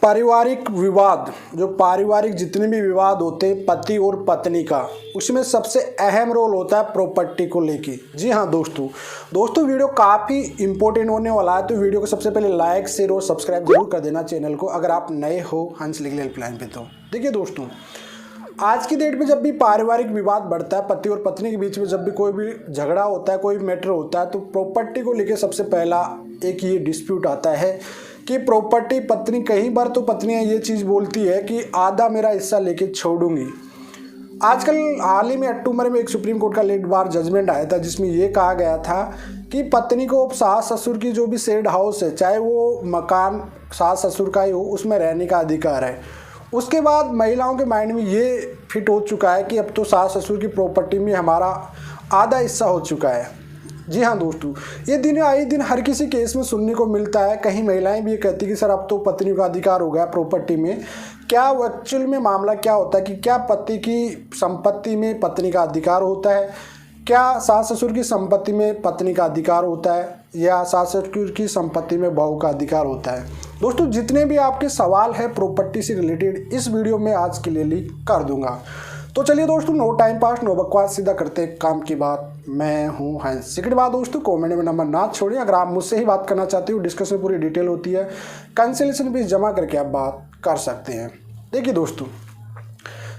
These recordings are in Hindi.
पारिवारिक विवाद, जो पारिवारिक जितने भी विवाद होते हैं पति और पत्नी का, उसमें सबसे अहम रोल होता है प्रॉपर्टी को लेके। जी हाँ दोस्तों वीडियो काफ़ी इंपॉर्टेंट होने वाला है, तो वीडियो को सबसे पहले लाइक शेयर और सब्सक्राइब जरूर कर देना चैनल को, अगर आप नए हो हंस लीगल हेल्पलाइन पे। तो देखिए दोस्तों, आज की डेट में जब भी पारिवारिक विवाद बढ़ता है, पति और पत्नी के बीच में जब भी कोई भी झगड़ा होता है, कोई मैटर होता है, तो प्रॉपर्टी को लेके सबसे पहला एक ये डिस्प्यूट आता है कि प्रॉपर्टी पत्नी, कई बार तो पत्नियां ये चीज़ बोलती है कि आधा मेरा हिस्सा लेके छोड़ूंगी। आजकल हाल ही में अक्टूबर में एक सुप्रीम कोर्ट का लेट बार जजमेंट आया था, जिसमें ये कहा गया था कि पत्नी को सास ससुर की जो भी शेयर्ड हाउस है, चाहे वो मकान सास ससुर का ही हो, उसमें रहने का अधिकार है। उसके बाद महिलाओं के माइंड में ये फिट हो चुका है कि अब तो सास ससुर की प्रॉपर्टी में हमारा आधा हिस्सा हो चुका है। जी हाँ दोस्तों, ये दिन आए दिन हर किसी केस में सुनने को मिलता है। कहीं महिलाएं भी ये कहती कि सर अब तो पत्नी का अधिकार हो गया प्रॉपर्टी में। क्या एक्चुअल में मामला क्या होता है कि क्या पति की संपत्ति में पत्नी का अधिकार होता है, क्या सास ससुर की संपत्ति में पत्नी का अधिकार होता है, या सास ससुर की संपत्ति में बहू का अधिकार होता है? दोस्तों, जितने भी आपके सवाल है प्रॉपर्टी से रिलेटेड, इस वीडियो में आज क्लियरली कर दूंगा। तो चलिए दोस्तों, नो टाइम पास नो बकवास, सीधा करते हैं काम की बात। मैं हूं हंस। सेकंड बात दोस्तों, कमेंट में नंबर ना छोड़िए। अगर आप मुझसे ही बात करना चाहते हो, डिस्कशन पूरी डिटेल होती है, कंसल्टेशन फीस जमा करके आप बात कर सकते हैं। देखिए दोस्तों,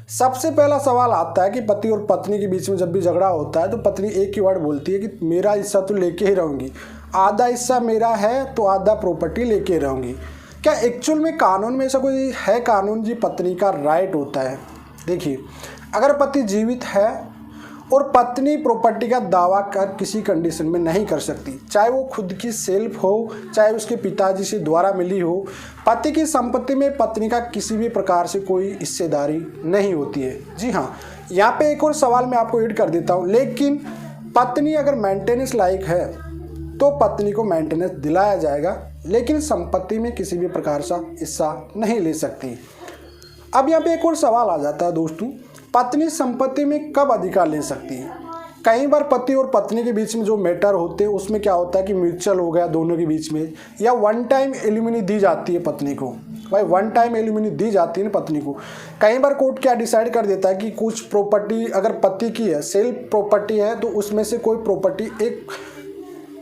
सबसे पहला सवाल आता है कि पति और पत्नी के बीच में जब भी झगड़ा होता है तो पत्नी एक ही वर्ड बोलती है कि मेरा हिस्सा तो लेके ही रहूँगी, आधा हिस्सा मेरा है तो आधा प्रॉपर्टी लेके रहूँगी। क्या एक्चुअल में कानून में ऐसा कोई है कानून जी पत्नी का राइट होता है? देखिए, अगर पति जीवित है और पत्नी प्रॉपर्टी का दावा कर किसी कंडीशन में नहीं कर सकती, चाहे वो खुद की सेल्फ हो, चाहे उसके पिताजी से द्वारा मिली हो, पति की संपत्ति में पत्नी का किसी भी प्रकार से कोई हिस्सेदारी नहीं होती है। जी हाँ, यहाँ पे एक और सवाल मैं आपको ऐड कर देता हूँ, लेकिन पत्नी अगर मेंटेनेंस लायक है तो पत्नी को मेंटेनेंस दिलाया जाएगा, लेकिन संपत्ति में किसी भी प्रकार का हिस्सा नहीं ले सकती। अब यहाँ पे एक और सवाल आ जाता है दोस्तों, पत्नी संपत्ति में कब अधिकार ले सकती है? कई बार पति और पत्नी के बीच में जो मैटर होते हैं उसमें क्या होता है कि म्यूचुअल हो गया दोनों के बीच में, या वन टाइम एलिमनी दी जाती है पत्नी को। भाई वन टाइम एलिमनी दी जाती है ना पत्नी को। कई बार कोर्ट क्या डिसाइड कर देता है कि कुछ प्रॉपर्टी अगर पति की है, सेल्फ प्रॉपर्टी है, तो उसमें से कोई प्रॉपर्टी एक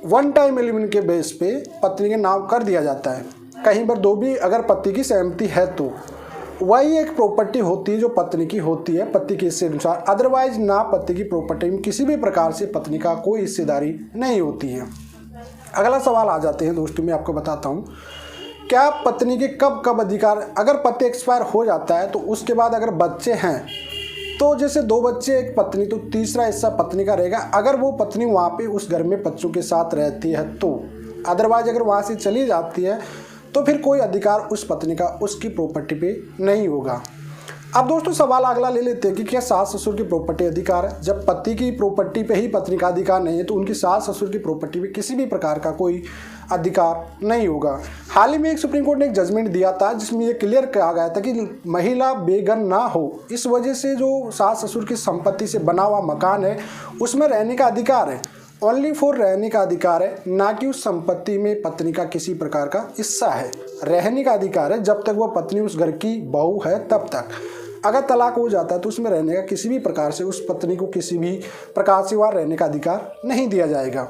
वन टाइम एलिमनी के बेस पे पत्नी के नाम कर दिया जाता है। कहीं पर दो भी अगर पति की सहमति है तो वही एक प्रॉपर्टी होती है जो पत्नी की होती है पति के हिस्से अनुसार। अदरवाइज ना पति की प्रॉपर्टी में किसी भी प्रकार से पत्नी का कोई हिस्सेदारी नहीं होती है। अगला सवाल आ जाते हैं दोस्तों, मैं आपको बताता हूँ, क्या पत्नी के कब कब अधिकार? अगर पति एक्सपायर हो जाता है तो उसके बाद अगर बच्चे हैं तो जैसे दो बच्चे एक पत्नी, तो तीसरा हिस्सा पत्नी का रहेगा अगर वो पत्नी वहाँ पे उस घर में बच्चों के साथ रहती है तो। अदरवाइज अगर वहाँ से चली जाती है तो फिर कोई अधिकार उस पत्नी का उसकी प्रॉपर्टी पे नहीं होगा। अब दोस्तों सवाल अगला ले लेते हैं कि क्या सास ससुर की प्रॉपर्टी अधिकार है? जब पति की प्रॉपर्टी पे ही पत्नी का अधिकार नहीं है तो उनकी सास ससुर की प्रॉपर्टी पे किसी भी प्रकार का कोई अधिकार नहीं होगा। हाल ही में एक सुप्रीम कोर्ट ने एक जजमेंट दिया था जिसमें ये क्लियर कहा गया था कि महिला बेघर ना हो, इस वजह से जो सास ससुर की संपत्ति से बना हुआ मकान है उसमें रहने का अधिकार है, ओनली फॉर रहने का अधिकार है, ना कि उस संपत्ति में पत्नी का किसी प्रकार का हिस्सा है। रहने का अधिकार है जब तक वह पत्नी उस घर की बहू है तब तक। अगर तलाक हो जाता है तो उसमें रहने का किसी भी प्रकार से उस पत्नी को किसी भी प्रकार से वहाँ रहने का अधिकार नहीं दिया जाएगा।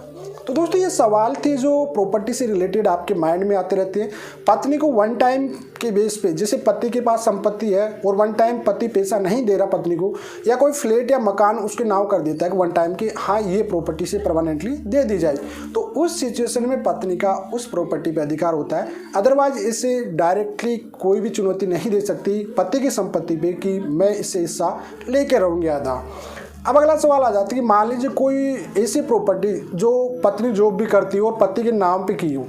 तो दोस्तों, ये सवाल थे जो प्रॉपर्टी से रिलेटेड आपके माइंड में आते रहते हैं। पत्नी को वन टाइम के बेस पे, जैसे पति के पास संपत्ति है और वन टाइम पति पैसा नहीं दे रहा पत्नी को, या कोई फ्लैट या मकान उसके नाम कर देता है कि वन टाइम की हाँ ये प्रॉपर्टी से परमानेंटली दे दी जाए, तो उस सिचुएशन में पत्नी का उस प्रॉपर्टी पे अधिकार होता है। अदरवाइज इसे डायरेक्टली कोई भी चुनौती नहीं दे सकती पति की संपत्ति पे कि मैं इससे हिस्सा लेके रहूँगी आधा। अब अगला सवाल आ जाता है कि मान लीजिए कोई ऐसी प्रॉपर्टी जो पत्नी जॉब भी करती है और पति के नाम पे की हो,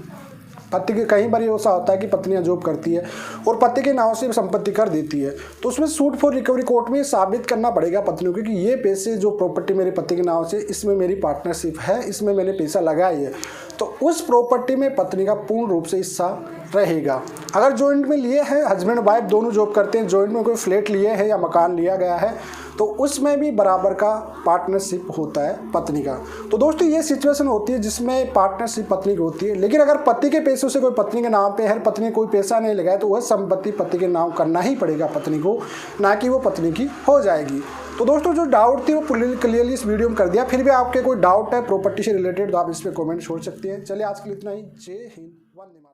पति के कई बार ऐसा होता है कि पत्नियां जॉब करती है और पति के नाम से संपत्ति कर देती है, तो उसमें सूट फॉर रिकवरी कोर्ट में साबित करना पड़ेगा पत्नियों को कि ये पैसे जो प्रॉपर्टी मेरे पति के नाम से, इसमें मेरी पार्टनरशिप है, इसमें मैंने पैसा लगाया है, तो उस प्रॉपर्टी में पत्नी का पूर्ण रूप से हिस्सा रहेगा। अगर जॉइंट में लिए हैं, हस्बैंड वाइफ दोनों जॉब करते हैं, जॉइंट में कोई फ्लैट लिए है या मकान लिया गया है, तो उसमें भी बराबर का पार्टनरशिप होता है पत्नी का। तो दोस्तों ये सिचुएशन होती है जिसमें पार्टनरशिप पत्नी की होती है, लेकिन अगर पति के पैसों से कोई पत्नी के नाम पे है, पत्नी ने कोई पैसा नहीं लगाया, तो वह संपत्ति पति के नाम करना ही पड़ेगा पत्नी को, ना कि वो पत्नी की हो जाएगी। तो दोस्तों जो डाउट थी वो क्लियरली इस वीडियो में कर दिया। फिर भी आपके कोई डाउट है प्रॉपर्टी से रिलेटेड तो आप इस पर कॉमेंट छोड़ सकते हैं। चलिए आज के लिए इतना ही। जय हिंद, वंदे मातरम।